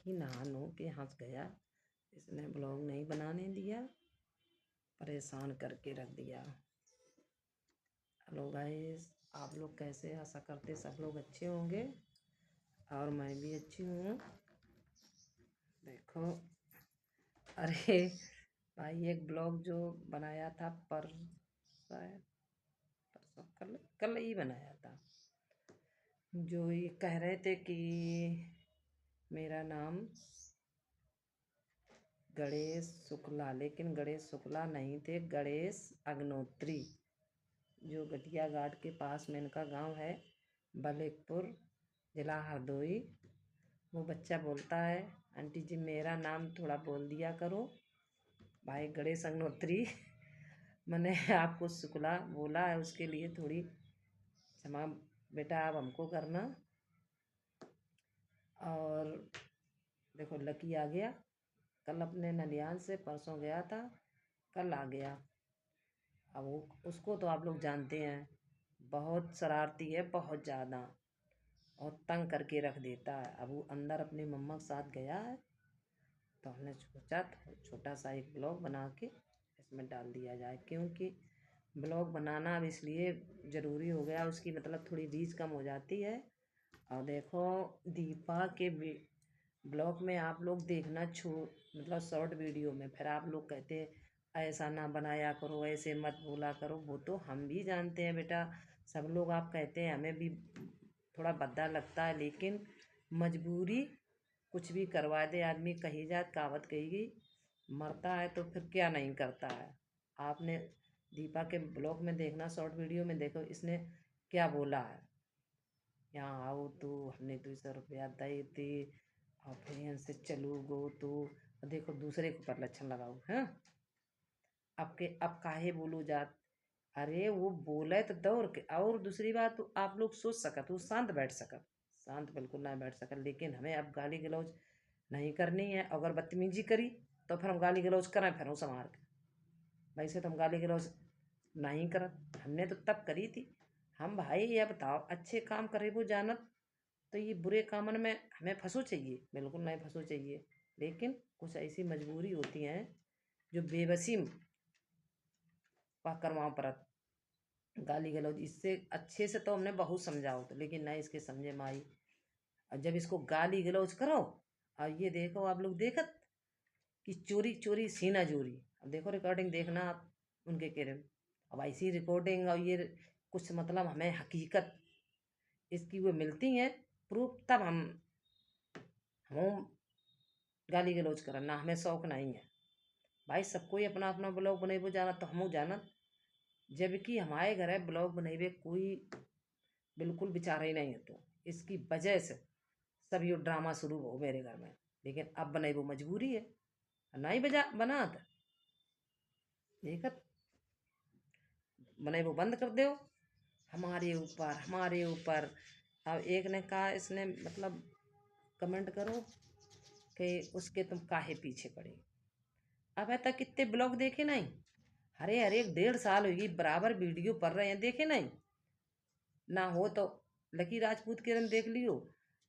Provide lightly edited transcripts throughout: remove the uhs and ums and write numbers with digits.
की नहा के हंस गया। इसने ब्लॉग नहीं बनाने दिया, परेशान करके रख दिया। हेलो गाइस, आप लोग कैसे? आशा करते सब लोग अच्छे होंगे और मैं भी अच्छी हूँ। देखो, अरे भाई, एक ब्लॉग जो बनाया था परसों कल ही बनाया था, जो ये कह रहे थे कि मेरा नाम गणेश शुक्ला, लेकिन गणेश शुक्ला नहीं थे, गणेश अग्नोत्री, जो गठिया घाट के पास में इनका गांव है, बलेकपुर, जिला हरदोई। वो बच्चा बोलता है, आंटी जी मेरा नाम थोड़ा बोल दिया करो। भाई गणेश अग्नोत्री मैंने आपको शुक्ला बोला है, उसके लिए थोड़ी क्षमा बेटा आप हमको करना। और देखो लकी आ गया, कल अपने ननियाल से परसों गया था, कल आ गया। अब वो उसको तो आप लोग जानते हैं, बहुत शरारती है, बहुत ज़्यादा, और तंग करके रख देता है। अब वो अंदर अपनी मम्मा के साथ गया है, तो हमने सोचा छोटा सा एक ब्लॉग बना के इसमें डाल दिया जाए, क्योंकि ब्लॉग बनाना अब इसलिए ज़रूरी हो गया, उसकी मतलब थोड़ी रीच कम हो जाती है। और देखो दीपा के ब्लॉग में आप लोग देखना मतलब शॉर्ट वीडियो में, फिर आप लोग कहते हैं ऐसा ना बनाया करो, ऐसे मत बोला करो। वो तो हम भी जानते हैं बेटा, सब लोग आप कहते हैं, हमें भी थोड़ा भद्दा लगता है, लेकिन मजबूरी कुछ भी करवा दे आदमी। कही जात कहावत कही, मरता है तो फिर क्या नहीं करता है। आपने दीपा के ब्लॉग में देखना, शॉर्ट वीडियो में देखो इसने क्या बोला है, यहाँ आओ तो हमने 200 रुपया दे थे और फिर यहाँ से चलो गो तो देखो दूसरे के ऊपर लक्षण लगाओ हैं। अब काहे बोलो जात, अरे वो बोले तो दौड़ के। और दूसरी बात, तो आप लोग सोच सकत, वो शांत बैठ सकत, शांत बिल्कुल ना बैठ सकत, लेकिन हमें अब गाली गलौज नहीं करनी है। अगर बदतमीजी करी तो फिर हम गाली गलौज करें, फिर संभाल के। वैसे तो हम गाली गलौज नहीं करत, हमने तो तब करी थी। हम भाई ये बताओ, अच्छे काम करे वो जानत, तो ये बुरे कामन में हमें फंसो चाहिए? बिल्कुल नहीं फंसो चाहिए, लेकिन कुछ ऐसी मजबूरी होती हैं जो बेबसी करवाओ परत गाली गलौज। इससे अच्छे से तो हमने बहुत समझाओ तो, लेकिन नहीं इसके समझे माई। और जब इसको गाली गलौज करो, और ये देखो आप लोग देखत कि चोरी चोरी सीना चोरी। अब देखो रिकॉर्डिंग देखना आप उनके कह रहे। अब ऐसी रिकॉर्डिंग और ये कुछ मतलब हमें हकीकत इसकी वो मिलती हैं प्रूफ, तब हम गाली गलौज करना, ना हमें शौक नहीं है। भाई सबको ही अपना अपना ब्लॉग बनेबो जाना, तो हमू जानत, जबकि हमारे घर है ब्लॉग बनेबे कोई बिल्कुल विचार ही नहीं है। तो इसकी वजह से सब ये ड्रामा शुरू हो मेरे घर में, लेकिन अब बनेबो मजबूरी है, नहीं बजा बनात देखत बनेबो बंद कर दो हमारे ऊपर हमारे ऊपर। अब एक ने कहा, इसने मतलब कमेंट करो कि उसके तुम काहे पीछे पड़े। अब है तक कितने ब्लॉग देखे नहीं, अरे अरे 1.5 साल होगी बराबर वीडियो पढ़ रहे हैं, देखे नहीं? ना हो तो लकी राजपूत किरण देख लियो,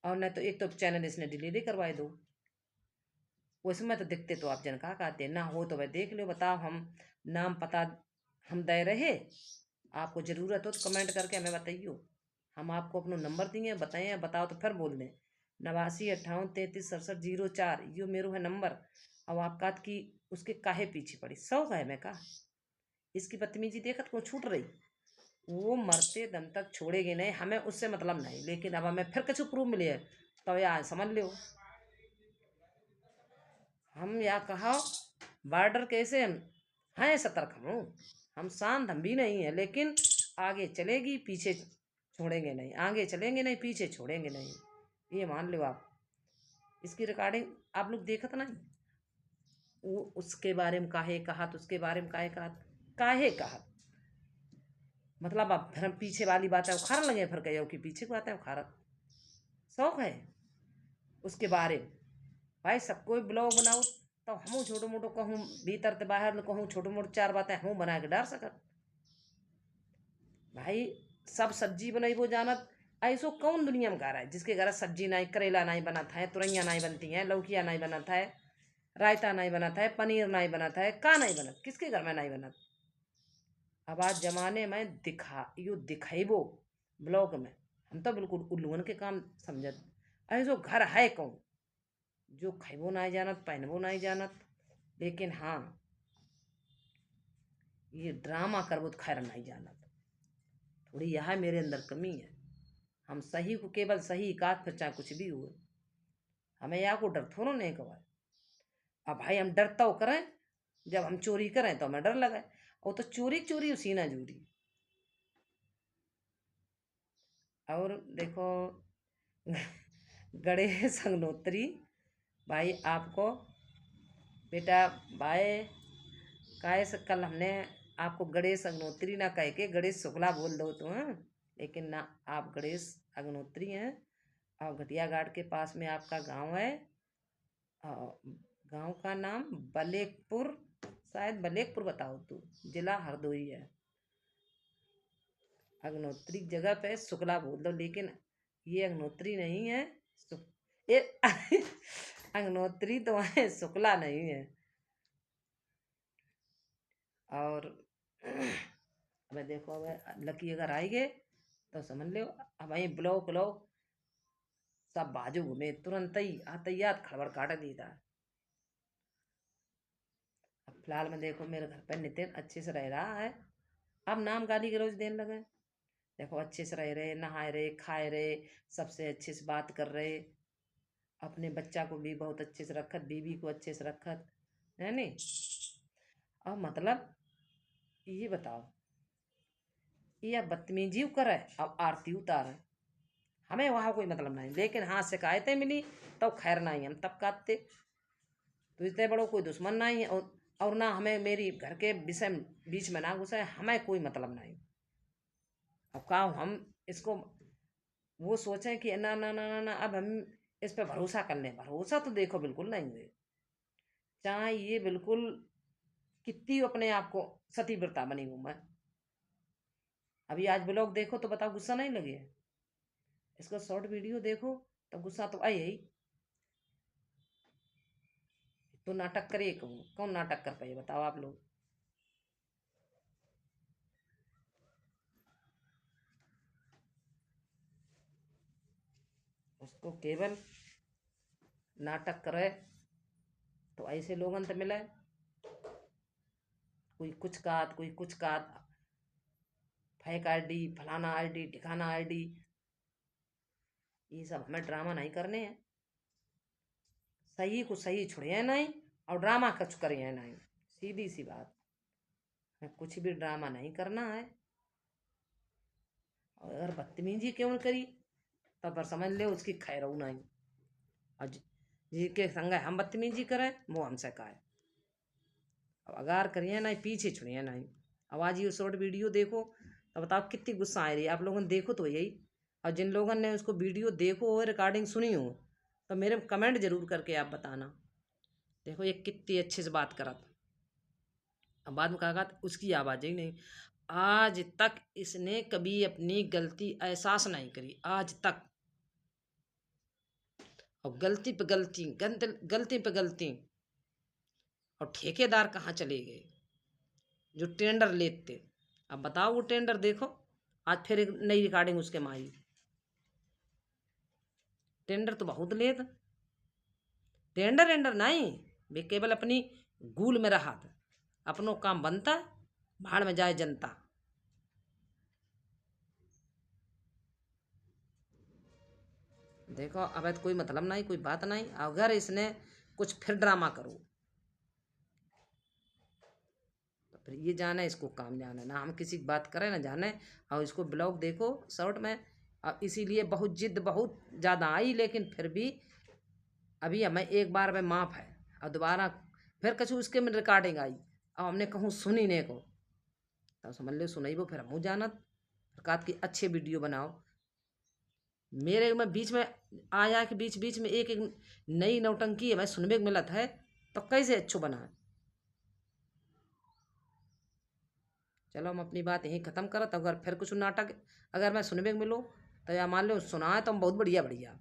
और न तो एक तो चैनल इसने डिलीट ही करवाए दो, उसमें तो दिखते तो आप जनका कहते ना हो तो वह देख लो। बताओ, हम नाम पता हम दे रहे, आपको ज़रूरत हो तो कमेंट करके हमें बताइयो, हम आपको अपना नंबर दिए बताएं, बताओ तो फिर बोल दें। 89 58 33 67 04 यो मेरो है नंबर। अब आपका की उसके काहे पीछे पड़ी, शौक है मैं का इसकी बदतमीजी देखत को छूट रही, वो मरते दम तक छोड़ेगी नहीं, हमें उससे मतलब नहीं। लेकिन अब हमें फिर कुछ प्रूफ मिले है तो यार समझ लो, हम या कहा बॉर्डर कैसे हैं सतर्क, हम शांत हम भी नहीं है, लेकिन आगे चलेगी पीछे छोड़ेंगे नहीं, आगे चलेंगे नहीं पीछे छोड़ेंगे नहीं, ये मान लो आप। इसकी रिकॉर्डिंग आप लोग देखत नहीं, वो उसके बारे में काहे कहा, तो उसके बारे में काहे कहा मतलब अब फिर हम पीछे वाली बातें उखाड़ लगे, फिर कहो कि पीछे की बातें उखाड़त शौक है उसके बारे में। भाई सबको ब्लॉग बनाओ तो हम छोटो मोटो कहूँ भीतर से बाहर कहूँ छोटो मोटो 4 बातें हम बना के डाल सकत। भाई सब सब्जी बनैबो जानत, ऐसो कौन दुनिया में घर है जिसके घर सब्जी नहीं, करेला नहीं बनता है, तुरैया नहीं बनती हैं, लौकिया नहीं बनता है, रायता नहीं बनता है, पनीर नहीं बनता है, का नहीं बनत, किसके घर में नहीं बनत। अब आज जमाने में दिखाइबो ब्लॉग में, हम तो बिल्कुल उल्लून के काम समझत। ऐसो घर है कौन जो खैबो नहीं जानत, पहनबो नहीं जानत, लेकिन हाँ ये ड्रामा करबो तो खैर नहीं जानत। थोड़ी यह मेरे अंदर कमी है। हम सही को केवल सही काट, फिर चाहे कुछ भी हुए, हमें यहाँ को डर थोड़ा नहीं कवा। अब भाई हम डरता हो करें, जब हम चोरी करें तो हमें डर लगे, और तो चोरी चोरी उसी ना जूरी। और देखो गणेश अग्नोत्री भाई आपको बेटा भाई काहे से कल हमने आपको गणेश अग्नोत्री ना कह के गणेश शुक्ला बोल दो तो, हाँ, लेकिन ना, आप गणेश अग्नोत्री हैं। और घटिया घाट के पास में आपका गांव है। गांव का नाम बलेकपुर, शायद बलेकपुर बताओ तो, जिला हरदोई है। अग्नोत्री जगह पे शुक्ला बोल दो, लेकिन ये अग्नोत्री नहीं है। ये अग्नोत्री तो है, शुक्ला नहीं है। और अब देखो, अब लकी अगर आएंगे तो समझ लो अब वही ब्लॉक लोग सब बाजू घूमे, तुरंत ही आतैयात खड़बड़ काट देता। अब फिलहाल में देखो मेरे घर पर नितिन अच्छे से रह रहा है। अब नाम गाली गलौज देने लगे। देखो अच्छे से रह रहे, नहाए रहे, खाए रहे, सबसे अच्छे से बात कर रहे, अपने बच्चा को भी बहुत अच्छे से रखत, बीवी को अच्छे से रखत है नहीं। अब मतलब ये बताओ, ये अब बदतमीजी करे, अब आरती उतारे, हमें वहाँ कोई मतलब नहीं, लेकिन हाँ शिकायतें मिली तो खैर नहीं, हम तब काटते। तो इतने बड़ो कोई दुश्मन नहीं है, और ना हमें मेरी घर के विषय बीच में ना घुसे, हमें कोई मतलब नहीं। अब का हम इसको वो सोचें कि ना ना ना ना ना, अब हम इस पे भरोसा कर लें, भरोसा तो देखो बिल्कुल नहीं हुए। चाहे ये बिल्कुल कितनी अपने आप को सतीव्रता बनी हूं मैं। अभी आज ब्लॉग देखो तो बताओ गुस्सा नहीं लगे, इसका शॉर्ट वीडियो देखो तो गुस्सा तो आई ही। तो नाटक करे कौन नाटक कर पाए बताओ आप लोग। उसको केवल नाटक करे तो ऐसे लोगन तो मिले, कोई कुछ कात कोई कुछ कात, फेक आईडी, फलाना आईडी, ठिकाना आईडी, ये सब हमें ड्रामा नहीं करने हैं। सही को सही छुड़िए नहीं, और ड्रामा कुछ करिए नहीं, सीधी सी बात है, कुछ भी ड्रामा नहीं करना है। और अगर बदतमीजी क्यों करी तब पर समझ ले उसकी खैर नहीं। और जिसके संग हम बदतमीजी करें वो हमसे कहे, अब अगार करिए नहीं, पीछे छुड़िए नहीं। अब आज ये शॉर्ट वीडियो देखो तो बताओ कितनी गुस्सा आ रही है। आप लोगों ने देखो तो यही, और जिन लोगों ने उसको वीडियो देखो और रिकॉर्डिंग सुनी हो तो मेरे कमेंट जरूर करके आप बताना। देखो ये कितनी अच्छे से बात करा था, अब बाद में कहा उसकी आवाज़ ही नहीं। आज तक इसने कभी अपनी गलती एहसास नहीं करी आज तक, और गलती पे गलती, गलती पे गलती। और ठेकेदार कहाँ चले गए जो टेंडर लेते। अब बताओ वो टेंडर देखो, आज फिर एक नई रिकॉर्डिंग उसके मारी। टेंडर तो बहुत लेत, टेंडर वेंडर नहीं, वे केवल अपनी गूल में रहा था, अपनों काम बनता, भाड़ में जाए जनता। देखो अब तो कोई मतलब नहीं, कोई बात नहीं। अगर इसने कुछ फिर ड्रामा करो तो फिर ये जाने इसको काम जाने, ना हम किसी की बात करें ना जाने। और इसको ब्लॉग देखो शॉर्ट में, अब इसीलिए बहुत जिद बहुत ज़्यादा आई, लेकिन फिर भी अभी हमें एक बार में माफ़ है। और दोबारा फिर कछु उसके में रिकॉर्डिंग आई और हमने कहूँ सुनी ने को, तब समझ लो सुनाई वो फिर हमू जानत प्रकार की अच्छे वीडियो बनाओ। मेरे में बीच में आया कि बीच बीच में एक एक नई नौटंकी हमें सुनने को मिलत है, तो कैसे अच्छो बना है। चलो हम अपनी बात यहीं ख़त्म करत, अगर फिर कुछ नाटक अगर मैं सुनने को मिलो तो या मान लो सुना है तुम बहुत बढ़िया बढ़िया।